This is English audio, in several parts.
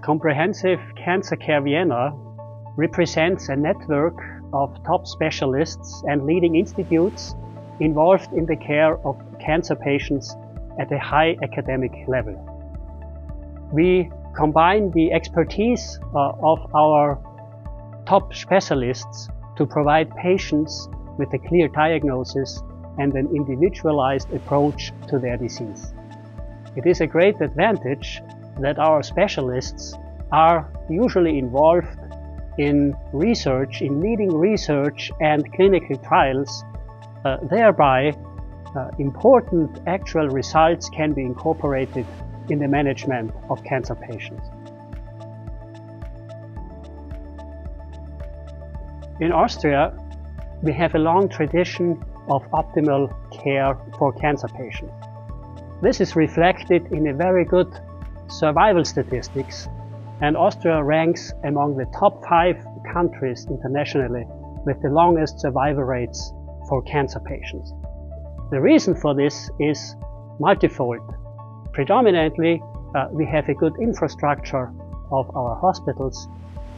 Comprehensive Cancer Care Vienna represents a network of top specialists and leading institutes involved in the care of cancer patients at a high academic level. We combine the expertise of our top specialists to provide patients with a clear diagnosis and an individualized approach to their disease. It is a great advantage that our specialists are usually involved in research, in leading research and clinical trials. Thereby, important actual results can be incorporated in the management of cancer patients. In Austria, we have a long tradition of optimal care for cancer patients. This is reflected in a very good survival statistics, and Austria ranks among the top 5 countries internationally with the longest survival rates for cancer patients. The reason for this is multifold. Predominantly, we have a good infrastructure of our hospitals,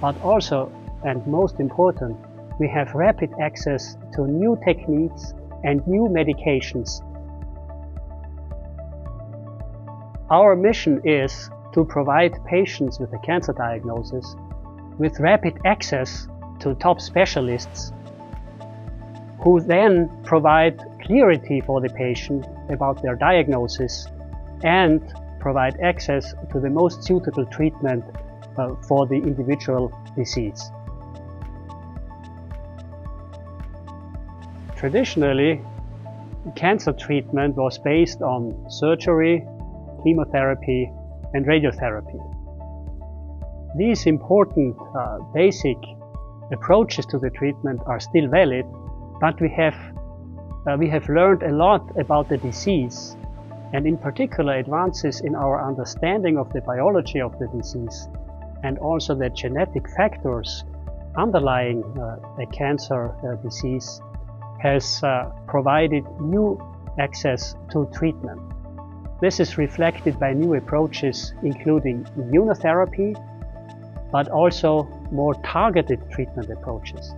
but also, and most important, we have rapid access to new techniques and new medications. Our mission is to provide patients with a cancer diagnosis with rapid access to top specialists who then provide clarity for the patient about their diagnosis and provide access to the most suitable treatment for the individual disease. Traditionally, cancer treatment was based on surgery, chemotherapy, and radiotherapy. These important basic approaches to the treatment are still valid, but we have learned a lot about the disease, and in particular advances in our understanding of the biology of the disease and also the genetic factors underlying a cancer disease has provided new access to treatment. This is reflected by new approaches including immunotherapy, but also more targeted treatment approaches.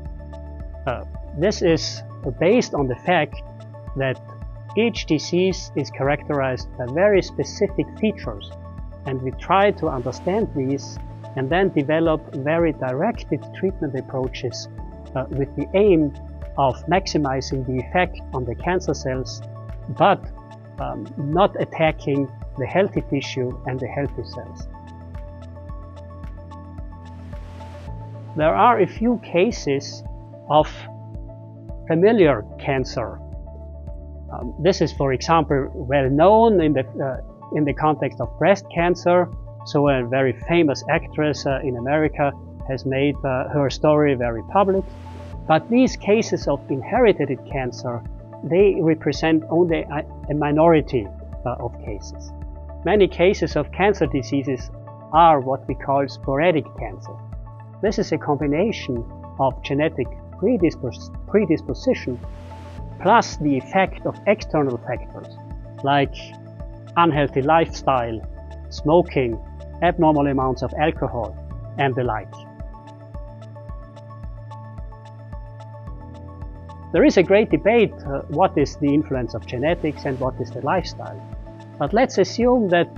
This is based on the fact that each disease is characterized by very specific features, and we try to understand these and then develop very directed treatment approaches with the aim of maximizing the effect on the cancer cells, but not attacking the healthy tissue and the healthy cells. There are a few cases of familiar cancer. This is, for example, well known in the context of breast cancer. So a very famous actress in America has made her story very public. But these cases of inherited cancer, they represent only a minority of cases. Many cases of cancer diseases are what we call sporadic cancer. This is a combination of genetic predisposition plus the effect of external factors like unhealthy lifestyle, smoking, abnormal amounts of alcohol, and the like. There is a great debate what is the influence of genetics and what is the lifestyle. But let's assume that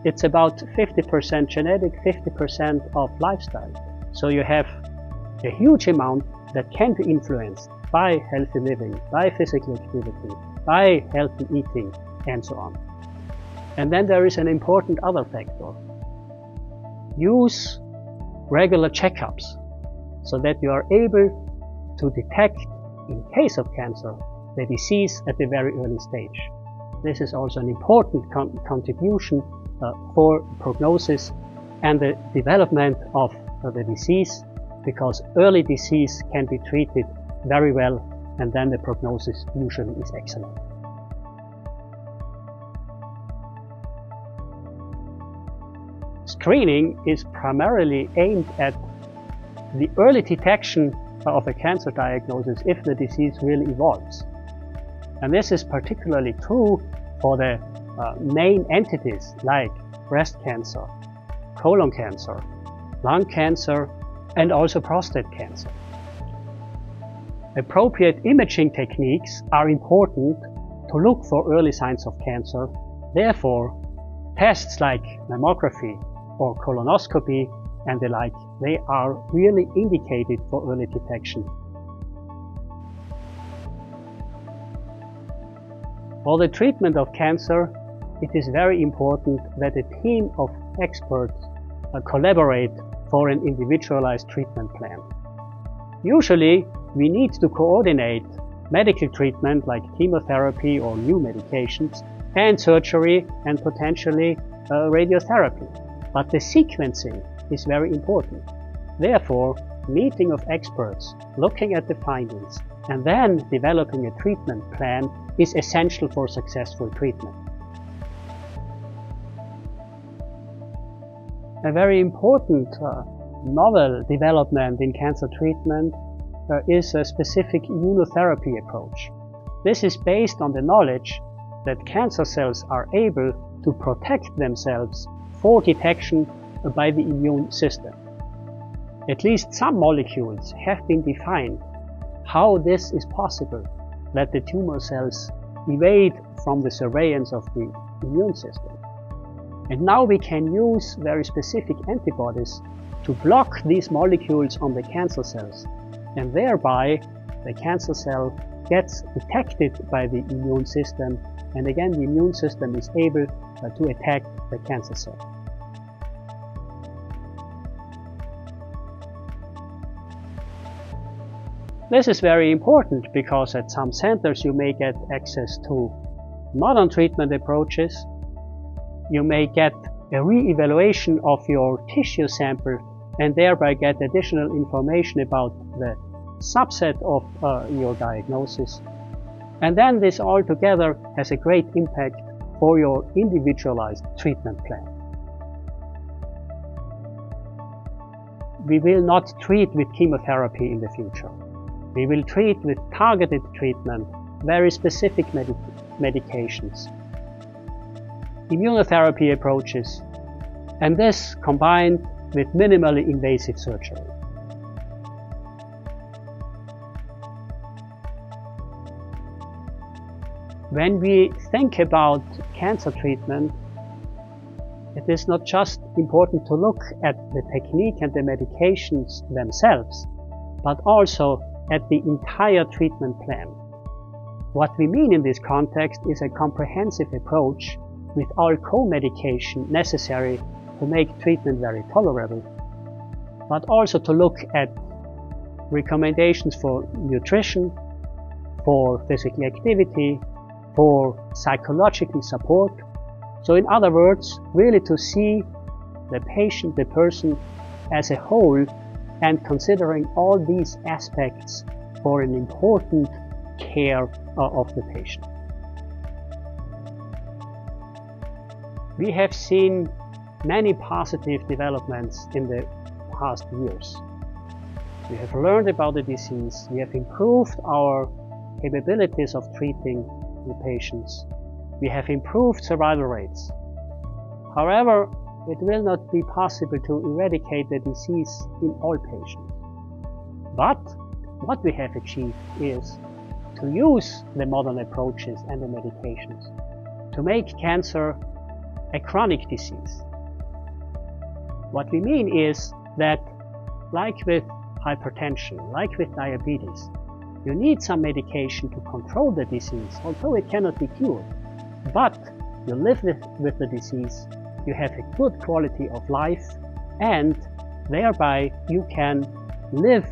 it's about 50% genetic, 50% of lifestyle. So you have a huge amount that can be influenced by healthy living, by physical activity, by healthy eating, and so on. And then there is an important other factor. Use regular checkups so that you are able to detect, in case of cancer, the disease at a very early stage. This is also an important contribution for prognosis and the development of the disease, because early disease can be treated very well, and then the prognosis usually is excellent. Screening is primarily aimed at the early detection of a cancer diagnosis if the disease really evolves. And this is particularly true for the main entities like breast cancer, colon cancer, lung cancer, and also prostate cancer. Appropriate imaging techniques are important to look for early signs of cancer. Therefore, tests like mammography or colonoscopy and the like, they are really indicated for early detection. For the treatment of cancer, it is very important that a team of experts collaborate for an individualized treatment plan. Usually, we need to coordinate medical treatment like chemotherapy or new medications and surgery and potentially radiotherapy. But the sequencing is very important. Therefore, meeting of experts, looking at the findings, and then developing a treatment plan is essential for successful treatment. A very important novel development in cancer treatment is a specific immunotherapy approach. This is based on the knowledge that cancer cells are able to protect themselves for detection by the immune system. At least some molecules have been defined how this is possible, that the tumor cells evade from the surveillance of the immune system. And now we can use very specific antibodies to block these molecules on the cancer cells, and thereby the cancer cell gets detected by the immune system, and again the immune system is able to attack the cancer cell. This is very important because at some centers you may get access to modern treatment approaches. You may get a re-evaluation of your tissue sample and thereby get additional information about the subset of your diagnosis. And then this all together has a great impact for your individualized treatment plan. We will not treat with chemotherapy in the future. We will treat with targeted treatment, very specific medications, immunotherapy approaches, and this combined with minimally invasive surgery. When we think about cancer treatment, it is not just important to look at the technique and the medications themselves, but also at the entire treatment plan. What we mean in this context is a comprehensive approach with all co-medication necessary to make treatment very tolerable, but also to look at recommendations for nutrition, for physical activity, for psychological support. So in other words, really to see the patient, the person as a whole, and considering all these aspects for an important care of the patient. We have seen many positive developments in the past years. We have learned about the disease, we have improved our capabilities of treating the patients, we have improved survival rates. However, it will not be possible to eradicate the disease in all patients. But what we have achieved is to use the modern approaches and the medications to make cancer a chronic disease. What we mean is that, like with hypertension, like with diabetes, you need some medication to control the disease, although it cannot be cured. But you live with the disease, you have a good quality of life, and thereby you can live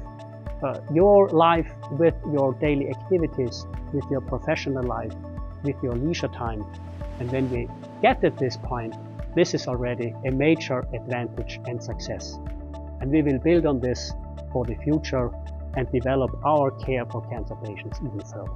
your life with your daily activities, with your professional life, with your leisure time. And when we get at this point, this is already a major advantage and success. And we will build on this for the future and develop our care for cancer patients even further.